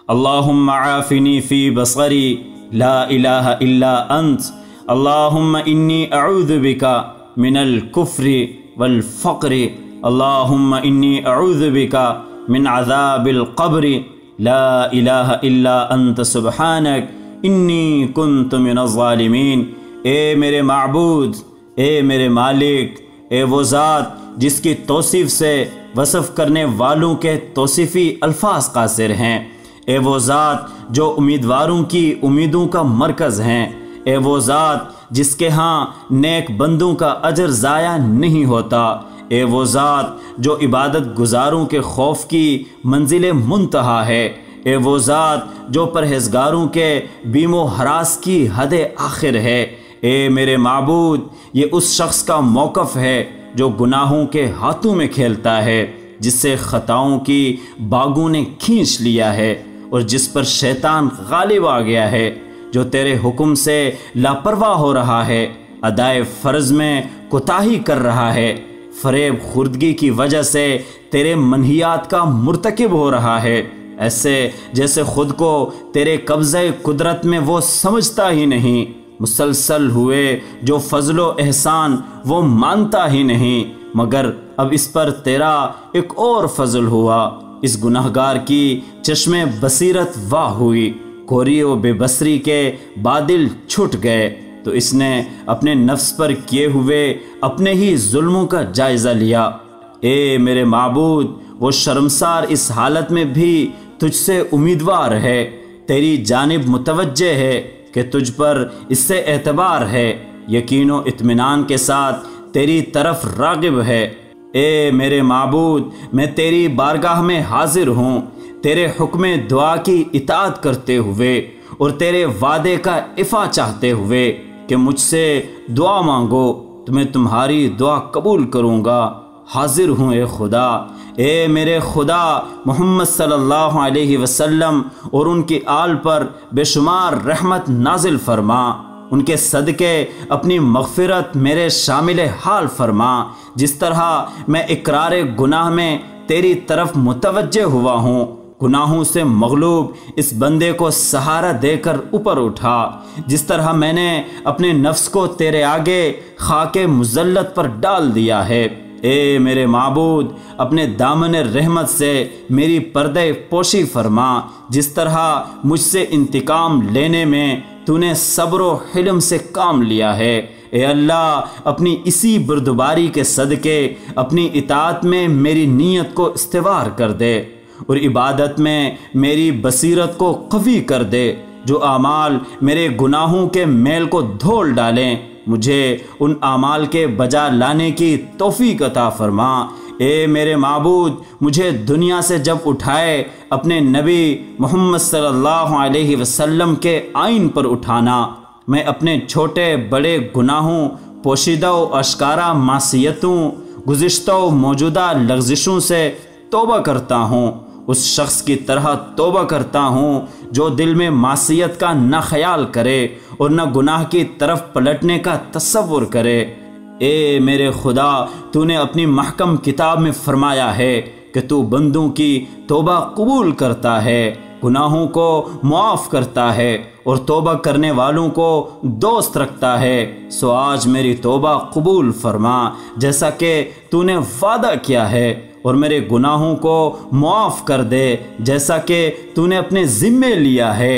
اللہم عافنی فی بصری لا الہ الا انت اللہم انی اعوذ بک من الکفر والفقر اللہم انی اعوذ بک من عذاب القبر لا الہ الا انت سبحانک انی کنت من الظالمین۔ اے میرے معبود، اے میرے مالک، اے وہ ذات جس کی توصیف سے وصف کرنے والوں کے توصیفی الفاظ قاصر ہیں، اے وہ ذات جو امیدواروں کی امیدوں کا مرکز ہیں، اے وہ ذات جس کے ہاں نیک بندوں کا اجر ضائع نہیں ہوتا، اے وہ ذات جو عبادت گزاروں کے خوف کی منزل منتہا ہے، اے وہ ذات جو پرہیزگاروں کے بیم و ہراس کی حد آخر ہے۔ اے میرے معبود، یہ اس شخص کا موقف ہے جو گناہوں کے ہاتھوں میں کھیلتا ہے، جس سے خطاؤں کی باغوں نے کھینچ لیا ہے اور جس پر شیطان غالب آ گیا ہے، جو تیرے حکم سے لاپرواہ ہو رہا ہے، ادائے فرض میں کوتاہی کر رہا ہے، فریب خوردگی کی وجہ سے تیرے منہیات کا مرتکب ہو رہا ہے، ایسے جیسے خود کو تیرے قبضہ قدرت میں وہ سمجھتا ہی نہیں، مسلسل ہوئے جو فضل و احسان وہ مانتا ہی نہیں، مگر اب اس پر تیرا ایک اور فضل ہوا، اس گناہگار کی چشم بصیرت واہ ہوئی، کوری و بے بصری کے بادل چھٹ گئے، تو اس نے اپنے نفس پر کیے ہوئے اپنے ہی ظلموں کا جائزہ لیا۔ اے میرے معبود، وہ شرمسار اس حالت میں بھی تجھ سے امیدوار ہے، تیری جانب متوجہ ہے کہ تجھ پر اس سے اعتبار ہے، یقین و اطمینان کے ساتھ تیری طرف راغب ہے۔ اے میرے معبود، میں تیری بارگاہ میں حاضر ہوں، تیرے حکم دعا کی اطاعت کرتے ہوئے اور تیرے وعدے کا عفا چاہتے ہوئے کہ مجھ سے دعا مانگو تو میں تمہاری دعا قبول کروں گا۔ حاضر ہوں اے خدا، اے میرے خدا، محمد صلی اللہ علیہ وسلم اور ان کی آل پر بے شمار رحمت نازل فرما، ان کے صدقے اپنی مغفرت میرے شامل حال فرما، جس طرح میں اقرار گناہ میں تیری طرف متوجہ ہوا ہوں، گناہوں سے مغلوب اس بندے کو سہارا دے کر اوپر اٹھا، جس طرح میں نے اپنے نفس کو تیرے آگے خاک مذلت پر ڈال دیا ہے۔ اے میرے معبود، اپنے دامن رحمت سے میری پردہ پوشی فرما، جس طرح مجھ سے انتقام لینے میں تو نے صبر و حلم سے کام لیا ہے۔ اے اللہ، اپنی اسی بردباری کے صدقے اپنی اطاعت میں میری نیت کو استوار کر دے اور عبادت میں میری بصیرت کو قوی کر دے، جو اعمال میرے گناہوں کے میل کو دھول ڈالیں، مجھے ان اعمال کے بجا لانے کی توفیق عطا فرما۔ اے میرے معبود، مجھے دنیا سے جب اٹھائے اپنے نبی محمد صلی اللہ علیہ وسلم کے آئین پر اٹھانا، میں اپنے چھوٹے بڑے گناہوں، پوشیدہ و اشکارا معصیتوں، گزشتہ و موجودہ لغزشوں سے توبہ کرتا ہوں، اس شخص کی طرح توبہ کرتا ہوں جو دل میں معصیت کا نہ خیال کرے اور نہ گناہ کی طرف پلٹنے کا تصور کرے۔ اے میرے خدا، تو نے اپنی محکم کتاب میں فرمایا ہے کہ تو بندوں کی توبہ قبول کرتا ہے، گناہوں کو معاف کرتا ہے اور توبہ کرنے والوں کو دوست رکھتا ہے، سو آج میری توبہ قبول فرما جیسا کہ تو نے وعدہ کیا ہے، اور میرے گناہوں کو معاف کر دے جیسا کہ تو نے اپنے ذمے لیا ہے۔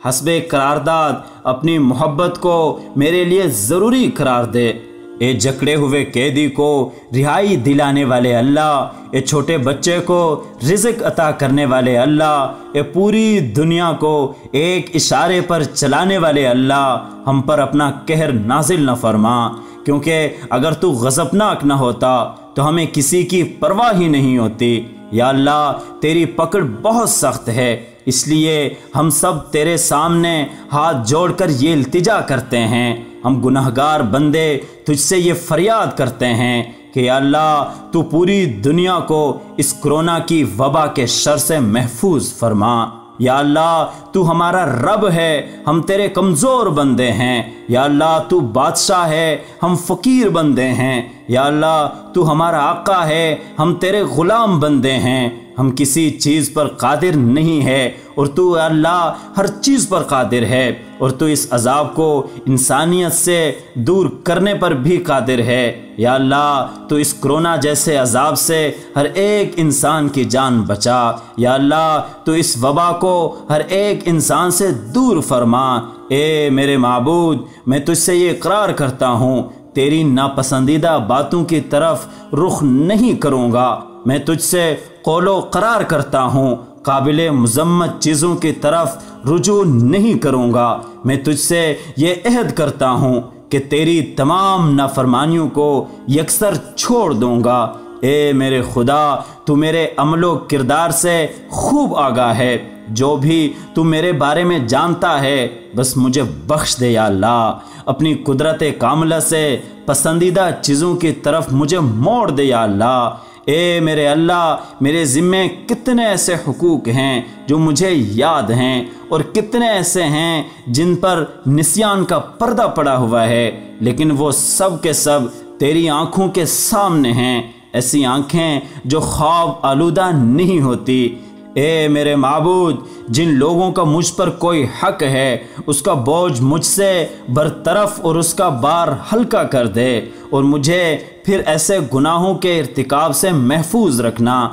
حسب قرارداد اپنی محبت کو میرے لیے ضروری قرار دے۔ اے جکڑے ہوئے قیدی کو رہائی دلانے والے اللہ، اے چھوٹے بچے کو رزق عطا کرنے والے اللہ، اے پوری دنیا کو ایک اشارے پر چلانے والے اللہ، ہم پر اپنا قہر نازل نہ فرما، کیونکہ اگر تو غضبناک نہ ہوتا تو ہمیں کسی کی پرواہ ہی نہیں ہوتی۔ یا اللہ، تیری پکڑ بہت سخت ہے، اس لیے ہم سب تیرے سامنے ہاتھ جوڑ کر یہ التجا کرتے ہیں، ہم گناہگار بندے تجھ سے یہ فریاد کرتے ہیں کہ یا اللہ، تو پوری دنیا کو اس کرونا کی وبا کے شر سے محفوظ فرما۔ یا اللہ، تو ہمارا رب ہے، ہم تیرے کمزور بندے ہیں۔ یا اللہ، تو بادشاہ ہے، ہم فقیر بندے ہیں۔ یا اللہ، تو ہمارا آقا ہے، ہم تیرے غلام بندے ہیں۔ ہم کسی چیز پر قادر نہیں ہے، اور تو اے اللہ ہر چیز پر قادر ہے، اور تو اس عذاب کو انسانیت سے دور کرنے پر بھی قادر ہے۔ یا اللہ تو اس کرونا جیسے عذاب سے ہر ایک انسان کی جان بچا۔ یا اللہ تو اس وبا کو ہر ایک انسان سے دور فرما۔ اے میرے معبود، میں تجھ سے یہ اقرار کرتا ہوں، تیری ناپسندیدہ باتوں کی طرف رخ نہیں کروں گا۔ میں تجھ سے قول و قرار کرتا ہوں، قابل مذمت چیزوں کی طرف رجوع نہیں کروں گا۔ میں تجھ سے یہ عہد کرتا ہوں کہ تیری تمام نافرمانیوں کو یکسر چھوڑ دوں گا۔ اے میرے خدا، تو میرے عمل و کردار سے خوب آگاہ ہے، جو بھی تو میرے بارے میں جانتا ہے، بس مجھے بخش دے یا اللہ۔ اپنی قدرت کاملہ سے پسندیدہ چیزوں کی طرف مجھے موڑ دے یا اللہ۔ اے میرے اللہ، میرے ذمے کتنے ایسے حقوق ہیں جو مجھے یاد ہیں، اور کتنے ایسے ہیں جن پر نسیان کا پردہ پڑا ہوا ہے، لیکن وہ سب کے سب تیری آنکھوں کے سامنے ہیں، ایسی آنکھیں جو خواب آلودہ نہیں ہوتی۔ اے میرے معبود، جن لوگوں کا مجھ پر کوئی حق ہے اس کا بوجھ مجھ سے برطرف اور اس کا بار ہلکا کر دے، اور مجھے پھر ایسے گناہوں کے ارتکاب سے محفوظ رکھنا۔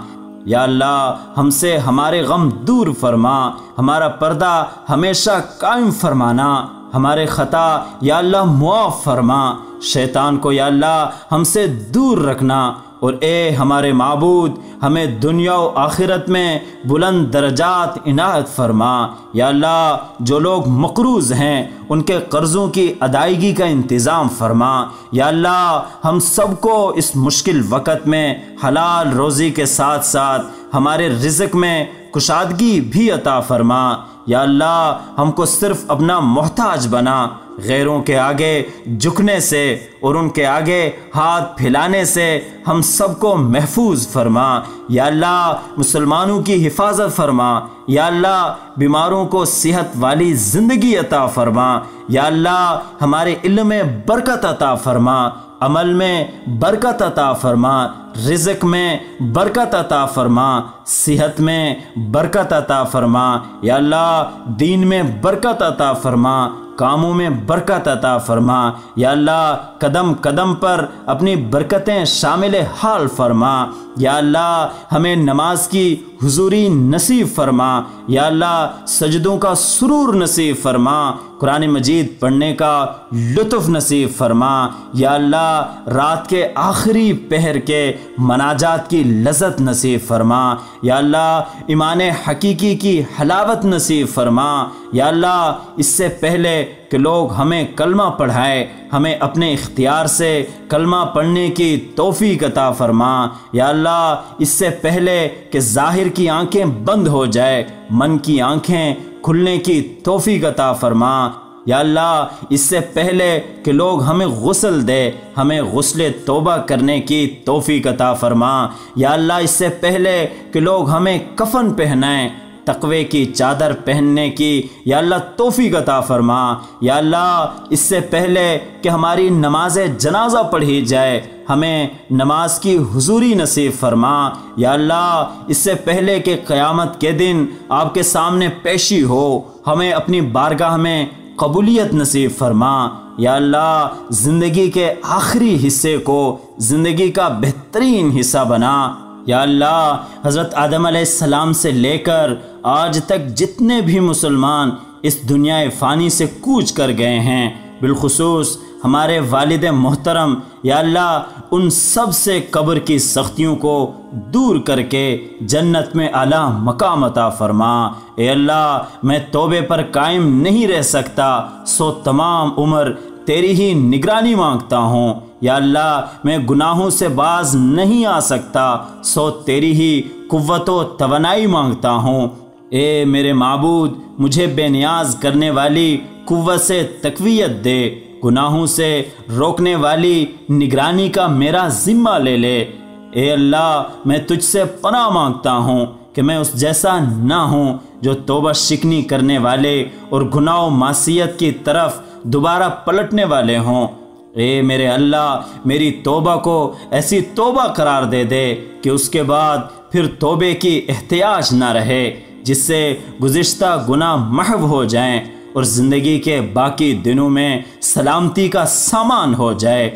یا اللہ ہم سے ہمارے غم دور فرما، ہمارا پردہ ہمیشہ قائم فرمانا، ہمارے خطا یا اللہ معاف فرما، شیطان کو یا اللہ ہم سے دور رکھنا، اور اے ہمارے معبود ہمیں دنیا و آخرت میں بلند درجات عنایت فرما۔ یا اللہ جو لوگ مقروض ہیں ان کے قرضوں کی ادائیگی کا انتظام فرما۔ یا اللہ ہم سب کو اس مشکل وقت میں حلال روزی کے ساتھ ساتھ ہمارے رزق میں کشادگی بھی عطا فرما۔ یا اللہ ہم کو صرف اپنا محتاج بنا، غیروں کے آگے جھکنے سے اور ان کے آگے ہاتھ پھیلانے سے ہم سب کو محفوظ فرما۔ یا اللہ مسلمانوں کی حفاظت فرما۔ یا اللہ بیماروں کو صحت والی زندگی عطا فرما۔ یا اللہ ہمارے علم میں برکت عطا فرما، عمل میں برکت عطا فرما، رزق میں برکت عطا فرما، صحت میں برکت عطا فرما۔ یا اللہ دین میں برکت عطا فرما، کاموں میں برکت عطا فرما۔ یا اللہ قدم قدم پر اپنی برکتیں شامل حال فرما۔ یا اللہ ہمیں نماز کی حضوری نصیب فرما۔ یا اللہ سجدوں کا سرور نصیب فرما، قرآن مجید پڑھنے کا لطف نصیب فرما۔ یا اللہ رات کے آخری پہر کے مناجات کی لذت نصیب فرما۔ یا اللہ ایمان حقیقی کی حلاوت نصیب فرما۔ یا اللہ اس سے پہلے کہ لوگ ہمیں کلمہ پڑھائے، ہمیں اپنے اختیار سے کلمہ پڑھنے کی توفیق عطا فرما۔ یا اللہ اس سے پہلے کہ ظاہر کی آنکھیں بند ہو جائے، من کی آنکھیں کھلنے کی توفیق عطا فرما۔ یا اللہ اس سے پہلے کہ لوگ ہمیں غسل دے، ہمیں غسل توبہ کرنے کی توفیق عطا فرما۔ یا اللہ اس سے پہلے کہ لوگ ہمیں کفن پہنائیں، تقوی کی چادر پہننے کی یا اللہ توفیق عطا فرما۔ یا اللہ اس سے پہلے کہ ہماری نماز جنازہ پڑھی جائے، ہمیں نماز کی حضوری نصیب فرما۔ یا اللہ اس سے پہلے کہ قیامت کے دن آپ کے سامنے پیشی ہو، ہمیں اپنی بارگاہ میں قبولیت نصیب فرما۔ یا اللہ زندگی کے آخری حصے کو زندگی کا بہترین حصہ بنا۔ یا اللہ حضرت آدم علیہ السلام سے لے کر آج تک جتنے بھی مسلمان اس دنیا فانی سے کوچ کر گئے ہیں، بالخصوص ہمارے والد محترم، یا اللہ ان سب سے قبر کی سختیوں کو دور کر کے جنت میں اعلیٰ مقام عطا فرما۔ اے اللہ میں توبے پر قائم نہیں رہ سکتا، سو تمام عمر تیری ہی نگرانی مانگتا ہوں۔ یا اللہ میں گناہوں سے باز نہیں آ سکتا، سو تیری ہی قوت و توانائی مانگتا ہوں۔ اے میرے معبود مجھے بے نیاز کرنے والی قوت سے تقویت دے، گناہوں سے روکنے والی نگرانی کا میرا ذمہ لے لے۔ اے اللہ میں تجھ سے پناہ مانگتا ہوں کہ میں اس جیسا نہ ہوں جو توبہ شکنی کرنے والے اور گناہ و معصیت کی طرف دوبارہ پلٹنے والے ہوں۔ اے میرے اللہ میری توبہ کو ایسی توبہ قرار دے دے کہ اس کے بعد پھر توبے کی احتیاج نہ رہے، جس سے گزشتہ گناہ محو ہو جائیں اور زندگی کے باقی دنوں میں سلامتی کا سامان ہو جائے۔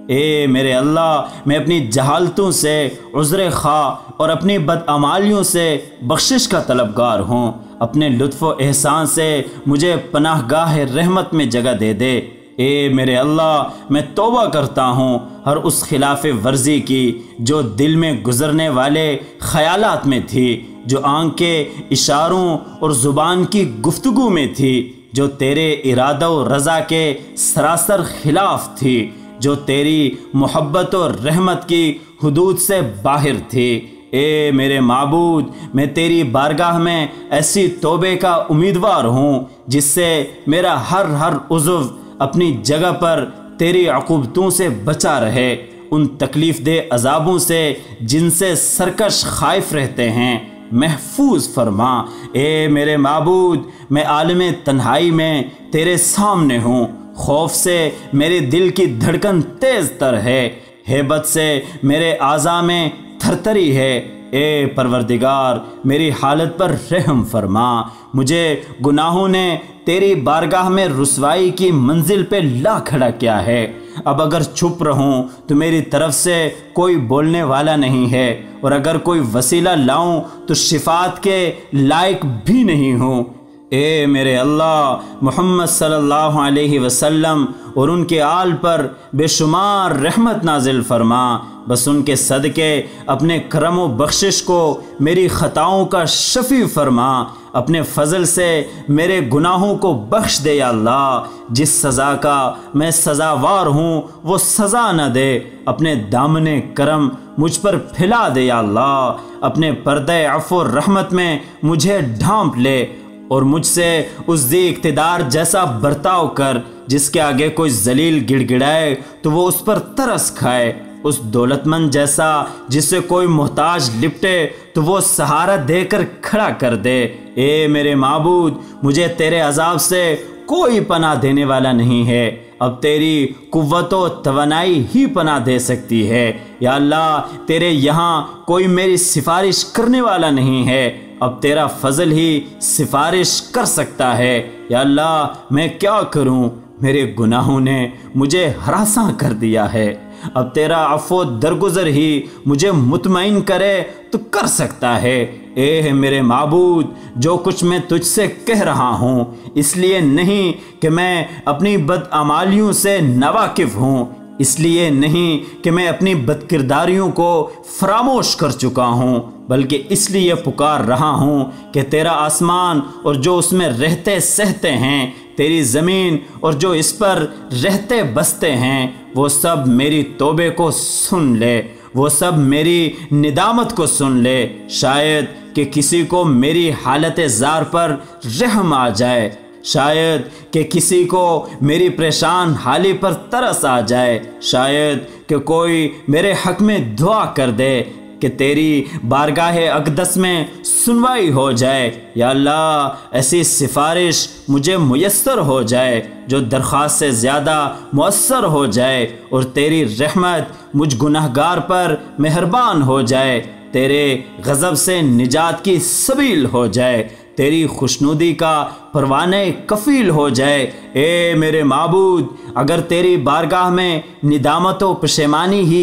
اے میرے اللہ، میں اپنی جہالتوں سے عذر خواہ اور اپنی بدعمالیوں سے بخشش کا طلبگار ہوں۔ اپنے لطف و احسان سے مجھے پناہ گاہ رحمت میں جگہ دے دے۔ اے میرے اللہ، میں توبہ کرتا ہوں ہر اس خلاف ورزی کی جو دل میں گزرنے والے خیالات میں تھی، جو آنکھ کے اشاروں اور زبان کی گفتگو میں تھی، جو تیرے ارادہ و رضا کے سراسر خلاف تھی، جو تیری محبت اور رحمت کی حدود سے باہر تھی۔ اے میرے معبود، میں تیری بارگاہ میں ایسی توبے کا امیدوار ہوں جس سے میرا ہر عضو اپنی جگہ پر تیری عقوبتوں سے بچا رہے، ان تکلیف دہ عذابوں سے جن سے سرکش خائف رہتے ہیں محفوظ فرما۔ اے میرے معبود، میں عالم تنہائی میں تیرے سامنے ہوں، خوف سے میرے دل کی دھڑکن تیز تر ہے، ہیبت سے میرے اعضاء میں تھرتھری ہے۔ اے پروردگار، میری حالت پر رحم فرما۔ مجھے گناہوں نے تیری بارگاہ میں رسوائی کی منزل پہ لا کھڑا کیا ہے۔ اب اگر چھپ رہوں تو میری طرف سے کوئی بولنے والا نہیں ہے، اور اگر کوئی وسیلہ لاؤں تو شفاعت کے لائق بھی نہیں ہوں۔ اے میرے اللہ، محمد صلی اللہ علیہ وسلم اور ان کے آل پر بے شمار رحمت نازل فرما۔ بس ان کے صدقے اپنے کرم و بخشش کو میری خطاؤں کا شفیع فرما۔ اپنے فضل سے میرے گناہوں کو بخش دے یا اللہ۔ جس سزا کا میں سزاوار ہوں وہ سزا نہ دے، اپنے دامن کرم مجھ پر پھیلا دے یا اللہ۔ اپنے پردے عفو و رحمت میں مجھے ڈھانپ لے، اور مجھ سے اس ذی اقتدار جیسا برتاؤ کر جس کے آگے کوئی ذلیل گڑ گڑائے تو وہ اس پر ترس کھائے، اس دولت مند جیسا جس سے کوئی محتاج لپٹے تو وہ سہارا دے کر کھڑا کر دے۔ اے میرے معبود، مجھے تیرے عذاب سے کوئی پناہ دینے والا نہیں ہے، اب تیری قوت و توانائی ہی پناہ دے سکتی ہے۔ یا اللہ، تیرے یہاں کوئی میری سفارش کرنے والا نہیں ہے، اب تیرا فضل ہی سفارش کر سکتا ہے۔ یا اللہ، میں کیا کروں، میرے گناہوں نے مجھے ہراساں کر دیا ہے، اب تیرا عفو درگزر ہی مجھے مطمئن کرے تو کر سکتا ہے۔ اے میرے معبود، جو کچھ میں تجھ سے کہہ رہا ہوں اس لیے نہیں کہ میں اپنی بدعمالیوں سے ناواقف ہوں، اس لیے نہیں کہ میں اپنی بدکرداریوں کو فراموش کر چکا ہوں، بلکہ اس لیے پکار رہا ہوں کہ تیرا آسمان اور جو اس میں رہتے سہتے ہیں، تیری زمین اور جو اس پر رہتے بستے ہیں، وہ سب میری توبے کو سن لے، وہ سب میری ندامت کو سن لے۔ شاید کہ کسی کو میری حالت زار پر رحم آ جائے، شاید کہ کسی کو میری پریشان حالی پر ترس آ جائے، شاید کہ کوئی میرے حق میں دعا کر دے کہ تیری بارگاہ اقدس میں سنوائی ہو جائے۔ یا اللہ، ایسی سفارش مجھے میسر ہو جائے جو درخواست سے زیادہ مؤثر ہو جائے، اور تیری رحمت مجھ گناہگار پر مہربان ہو جائے، تیرے غضب سے نجات کی سبیل ہو جائے، تیری خوشنودی کا پروانے کفیل ہو جائے۔ اے میرے معبود، اگر تیری بارگاہ میں ندامت و پشیمانی ہی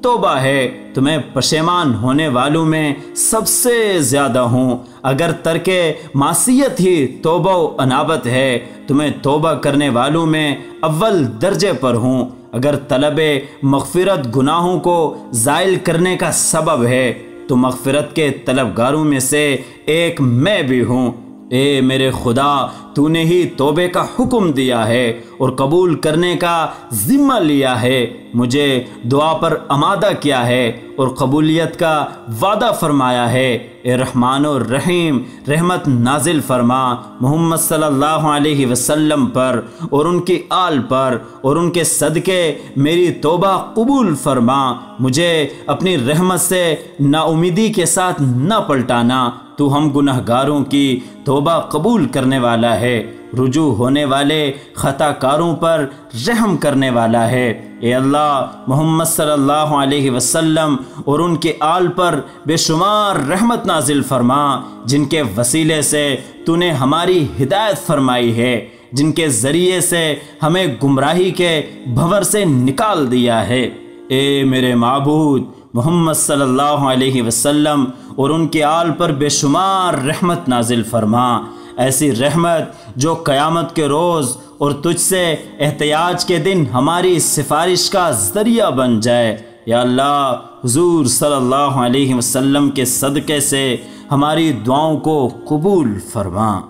توبہ ہے تو میں پشیمان ہونے والوں میں سب سے زیادہ ہوں۔ اگر ترک معصیت ہی توبہ و انابت ہے تو میں توبہ کرنے والوں میں اول درجے پر ہوں۔ اگر طلب مغفرت گناہوں کو زائل کرنے کا سبب ہے تو مغفرت کے طلبگاروں میں سے ایک میں بھی ہوں۔ اے میرے خدا، تو نے ہی توبے کا حکم دیا ہے اور قبول کرنے کا ذمہ لیا ہے، مجھے دعا پر آمادہ کیا ہے اور قبولیت کا وعدہ فرمایا ہے۔ اے رحمان و رحیم، رحمت نازل فرما محمد صلی اللہ علیہ وسلم پر اور ان کی آل پر، اور ان کے صدقے میری توبہ قبول فرما۔ مجھے اپنی رحمت سے نا امیدی کے ساتھ نہ پلٹانا، تو ہم گنہگاروں کی توبہ قبول کرنے والا ہے، رجوع ہونے والے خطا کاروں پر رحم کرنے والا ہے۔ اے اللہ، محمد صلی اللہ علیہ وسلم اور ان کے آل پر بے شمار رحمت نازل فرما، جن کے وسیلے سے تو نے ہماری ہدایت فرمائی ہے، جن کے ذریعے سے ہمیں گمراہی کے بھنور سے نکال دیا ہے۔ اے میرے معبود، محمد صلی اللہ علیہ وسلم اور ان کے آل پر بے شمار رحمت نازل فرما، ایسی رحمت جو قیامت کے روز اور تجھ سے احتجاج کے دن ہماری سفارش کا ذریعہ بن جائے۔ یا اللہ، حضور صلی اللہ علیہ وسلم کے صدقے سے ہماری دعاؤں کو قبول فرما۔